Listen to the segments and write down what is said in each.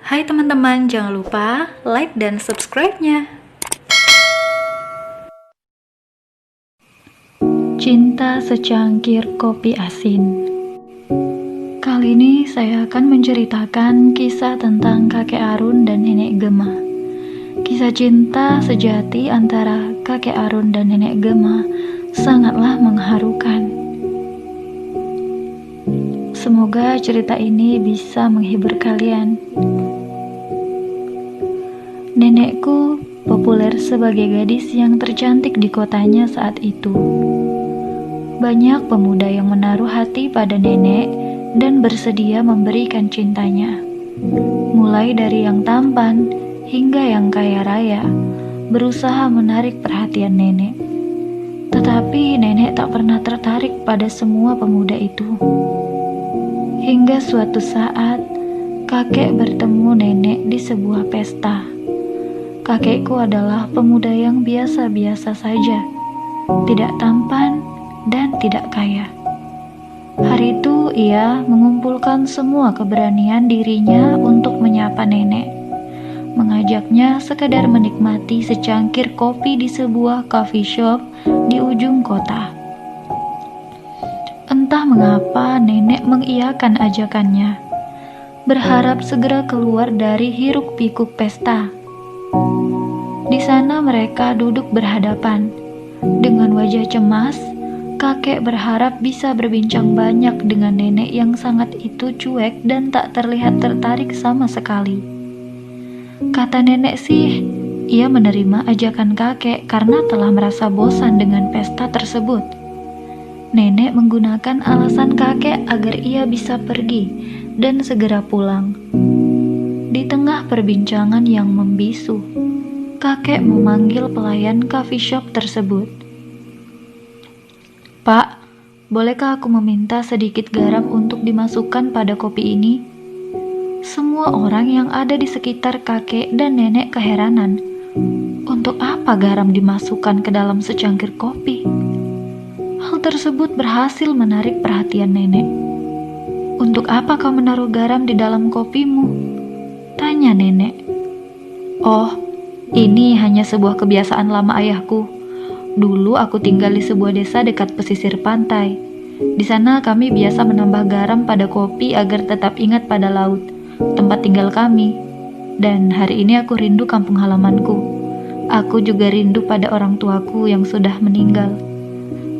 Hai teman-teman, jangan lupa like dan subscribe-nya. Cinta secangkir kopi asin. Kali ini saya akan menceritakan kisah tentang kakek Arun dan nenek Gema. Kisah cinta sejati antara kakek Arun dan nenek Gema sangatlah mengharukan. Semoga cerita ini bisa menghibur kalian. Nenekku populer sebagai gadis yang tercantik di kotanya saat itu. Banyak pemuda yang menaruh hati pada nenek dan bersedia memberikan cintanya. Mulai dari yang tampan hingga yang kaya raya, berusaha menarik perhatian nenek. Tetapi nenek tak pernah tertarik pada semua pemuda itu. Hingga suatu saat, kakek bertemu nenek di sebuah pesta. Kakekku adalah pemuda yang biasa-biasa saja, tidak tampan dan tidak kaya. Hari itu ia mengumpulkan semua keberanian dirinya untuk menyapa nenek, mengajaknya sekedar menikmati secangkir kopi di sebuah coffee shop di ujung kota. Entah mengapa nenek mengiyakan ajakannya, berharap segera keluar dari hiruk-pikuk pesta. Di sana mereka duduk berhadapan. Dengan wajah cemas, kakek berharap bisa berbincang banyak dengan nenek yang sangat itu cuek dan tak terlihat tertarik sama sekali. Kata nenek sih, ia menerima ajakan kakek karena telah merasa bosan dengan pesta tersebut. Nenek menggunakan alasan kakek agar ia bisa pergi dan segera pulang. Di tengah perbincangan yang membisu, kakek memanggil pelayan coffee shop tersebut. "Pak, bolehkah aku meminta sedikit garam untuk dimasukkan pada kopi ini?" Semua orang yang ada di sekitar kakek dan nenek keheranan. Untuk apa garam dimasukkan ke dalam secangkir kopi? Hal tersebut berhasil menarik perhatian nenek. "Untuk apa kau menaruh garam di dalam kopimu?" tanya nenek. "Oh, ini hanya sebuah kebiasaan lama ayahku. Dulu aku tinggal di sebuah desa dekat pesisir pantai. Di sana kami biasa menambah garam pada kopi agar tetap ingat pada laut, tempat tinggal kami. Dan hari ini aku rindu kampung halamanku. Aku juga rindu pada orang tuaku yang sudah meninggal.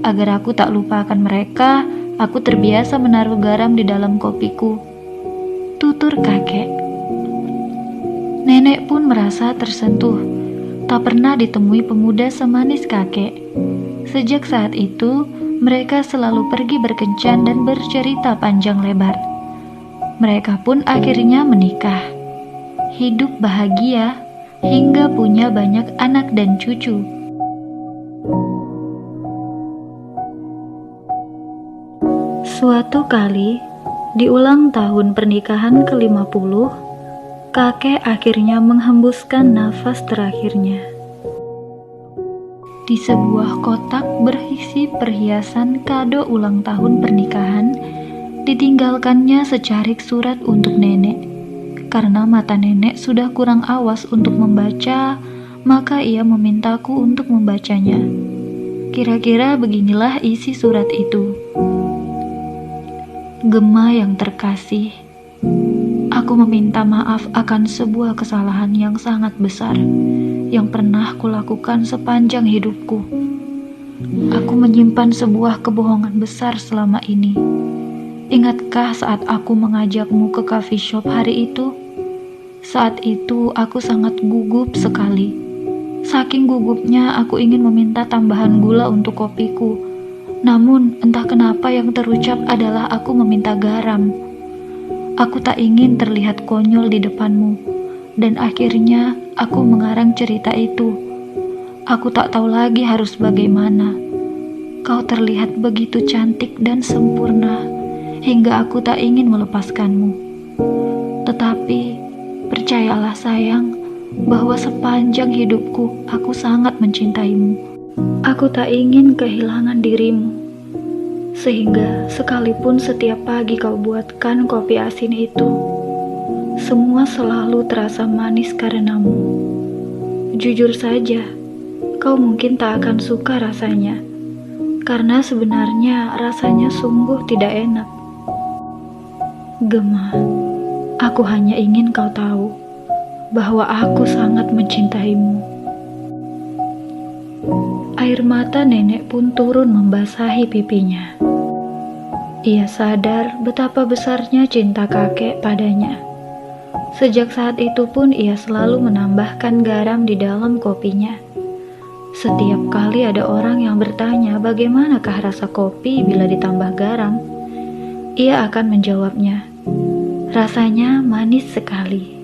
Agar aku tak lupakan mereka, aku terbiasa menaruh garam di dalam kopiku," tutur kakek. Nenek pun merasa tersentuh. Tak pernah ditemui pemuda semanis kakek. Sejak saat itu, mereka selalu pergi berkencan dan bercerita panjang lebar. Mereka pun akhirnya menikah. Hidup bahagia hingga punya banyak anak dan cucu. Suatu kali, di ulang tahun pernikahan ke-50, kakek akhirnya menghembuskan nafas terakhirnya. Di sebuah kotak berisi perhiasan kado ulang tahun pernikahan, ditinggalkannya secarik surat untuk nenek. Karena mata nenek sudah kurang awas untuk membaca, maka ia memintaku untuk membacanya. Kira-kira beginilah isi surat itu. "Gema yang terkasih, aku meminta maaf akan sebuah kesalahan yang sangat besar yang pernah kulakukan sepanjang hidupku. Aku menyimpan sebuah kebohongan besar selama ini. Ingatkah saat aku mengajakmu ke coffee shop hari itu? Saat itu aku sangat gugup sekali. Saking gugupnya aku ingin meminta tambahan gula untuk kopiku. Namun entah kenapa yang terucap adalah aku meminta garam. Aku tak ingin terlihat konyol di depanmu, dan akhirnya aku mengarang cerita itu. Aku tak tahu lagi harus bagaimana. Kau terlihat begitu cantik dan sempurna, hingga aku tak ingin melepaskanmu. Tetapi, percayalah sayang, bahwa sepanjang hidupku aku sangat mencintaimu. Aku tak ingin kehilangan dirimu. Sehingga sekalipun setiap pagi kau buatkan kopi asin itu, semua selalu terasa manis karenamu. Jujur saja, kau mungkin tak akan suka rasanya, karena sebenarnya rasanya sungguh tidak enak. Gemma, aku hanya ingin kau tahu bahwa aku sangat mencintaimu. Air mata nenek pun turun membasahi pipinya. Ia sadar betapa besarnya cinta kakek padanya. Sejak saat itu pun ia selalu menambahkan garam di dalam kopinya. Setiap kali ada orang yang bertanya bagaimanakah rasa kopi bila ditambah garam, ia akan menjawabnya, rasanya manis sekali.